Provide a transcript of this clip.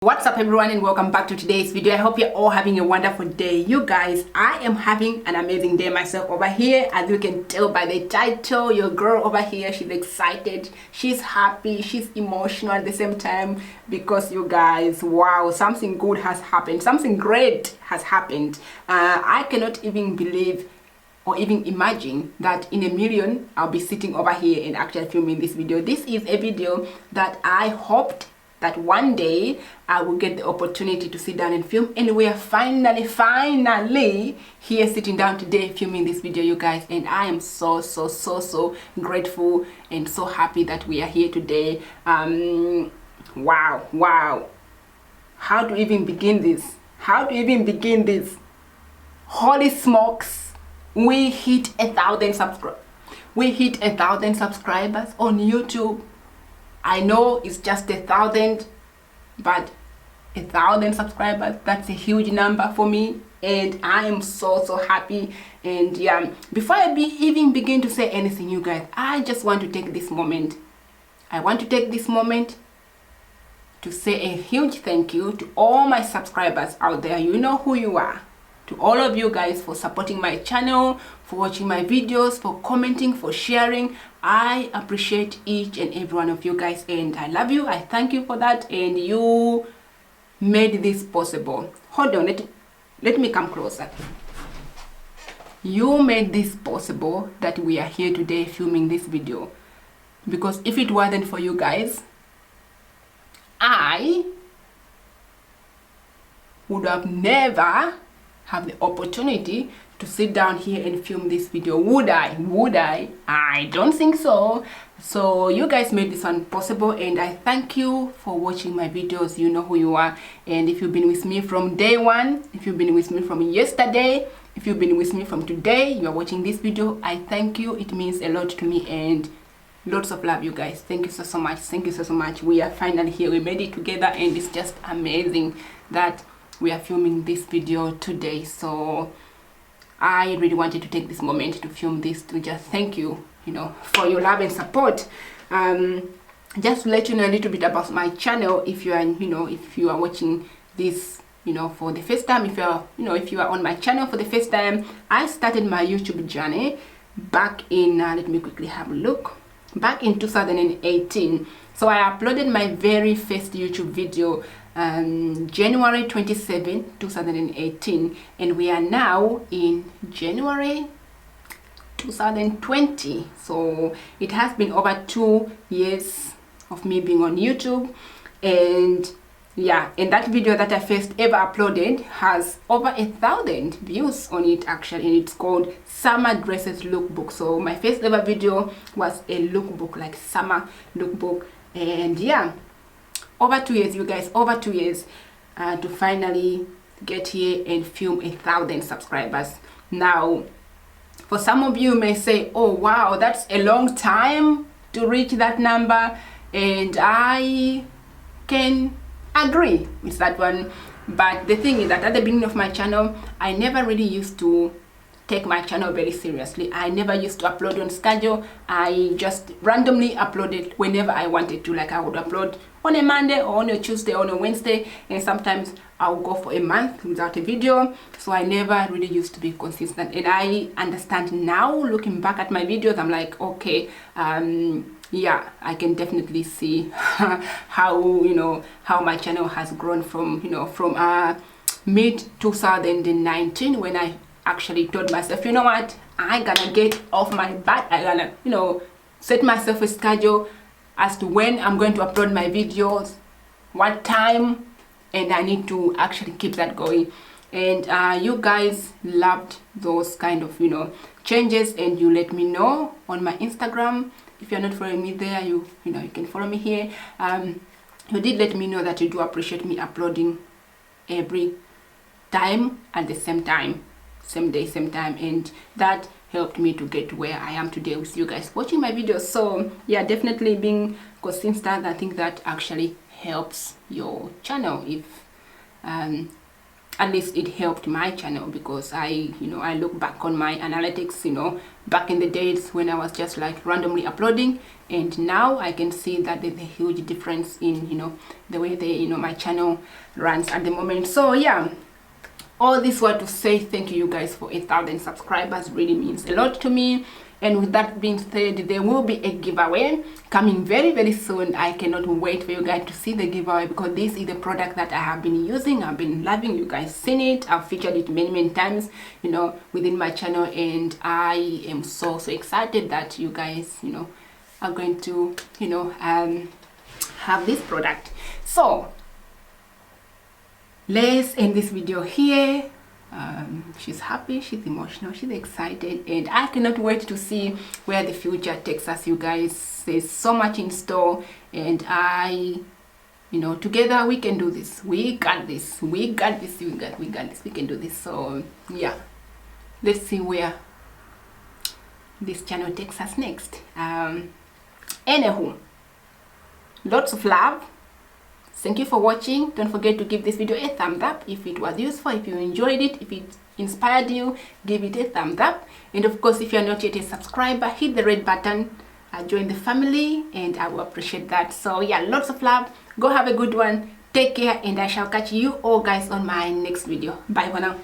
What's up everyone, and welcome back to today's video. I hope you're all having a wonderful day. You guys, I am having an amazing day myself over here. As you can tell by the title, your girl over here, she's excited, she's happy, she's emotional at the same time, because you guys, wow, something good has happened, something great has happened. I cannot even believe or even imagine that in a million I'll be sitting over here and actually filming this video. This is a video that I hoped that one day I will get the opportunity to sit down and film, and we are finally here sitting down today filming this video, you guys, and I am so grateful and so happy that we are here today. Wow, how to even begin this? Holy smokes, we hit 1,000 subscribers on YouTube. I know it's just 1,000, but 1,000 subscribers, that's a huge number for me, and I am so happy. And yeah, before I even begin to say anything, you guys, I just want to take this moment. I want to take this moment to say a huge thank you to all my subscribers out there. You know who you are. To all of you guys for supporting my channel, for watching my videos, for commenting, for sharing. I appreciate each and every one of you guys, and I love you. I thank you for that, and you made this possible. Hold on, let me come closer. You made this possible that we are here today filming this video, because if it wasn't for you guys, I would have never have the opportunity to sit down here and film this video. Would I? I don't think so. So you guys made this one possible, and I thank you for watching my videos. You know who you are. And if you've been with me from day one, if you've been with me from yesterday, if you've been with me from today, you are watching this video, I thank you. It means a lot to me, and lots of love, you guys. Thank you so much. Thank you so much. We are finally here. We made it together, and it's just amazing that we are filming this video today. So I really wanted to take this moment to film this, to just thank you, for your love and support. Just to let you know a little bit about my channel, if you are, if you are watching this, for the first time, if you are on my channel for the first time, I started my YouTube journey back in, let me quickly have a look, back in 2018. So I uploaded my very first YouTube video January 27, 2018, and we are now in January 2020. So it has been over 2 years of me being on YouTube, and yeah, and that video that I first ever uploaded has over 1,000 views on it actually, and it's called Summer Dresses Lookbook. So my first ever video was a lookbook, like summer lookbook, and yeah, over 2 years, you guys, over 2 years to finally get here and film 1,000 subscribers. Now, for some of you may say, oh wow, that's a long time to reach that number, and I can agree with that one. But the thing is that at the beginning of my channel, I never really used to take my channel very seriously. I never used to upload on schedule. I just randomly uploaded whenever I wanted to. Like I would upload on a Monday or on a Tuesday or on a Wednesday, and sometimes I'll go for a month without a video. So I never really used to be consistent, and I understand now, looking back at my videos, I'm like, okay, yeah, I can definitely see how how my channel has grown from from mid 2019, when I actually told myself, you know what, I gotta get off my butt. I gotta set myself a schedule as to when I'm going to upload my videos, what time, and I need to actually keep that going. And you guys loved those kind of changes, and you let me know on my Instagram. If you're not following me there, you can follow me here. You did let me know that you do appreciate me uploading every time at the same time, same day, same time, and that helped me to get to where I am today with you guys watching my videos. So yeah, definitely being consistent, I think that actually helps your channel. If at least it helped my channel, because I look back on my analytics, back in the days when I was just like randomly uploading, and now I can see that there's a huge difference in the way my channel runs at the moment. So yeah, all this was to say thank you guys for 1,000 subscribers. Really means a lot to me. And with that being said, there will be a giveaway coming very, very soon. I cannot wait for you guys to see the giveaway, because this is the product that I have been using. I've been loving. You guys seen it. I've featured it many times, within my channel, and I am so excited that you guys, are going to, have this product. So let's end this video here. She's happy, she's emotional, she's excited, and I cannot wait to see where the future takes us, you guys. There's so much in store, and together we can do this. We got this. We got this. We got this. We can do this. So yeah, let's see where this channel takes us next. Anywho, lots of love. Thank you for watching. Don't forget to give this video a thumbs up if it was useful, if you enjoyed it, if it inspired you, give it a thumbs up. And of course, if you're not yet a subscriber, hit the red button, join the family, and I will appreciate that. So yeah, lots of love. Go have a good one. Take care, and I shall catch you all guys on my next video. Bye for now.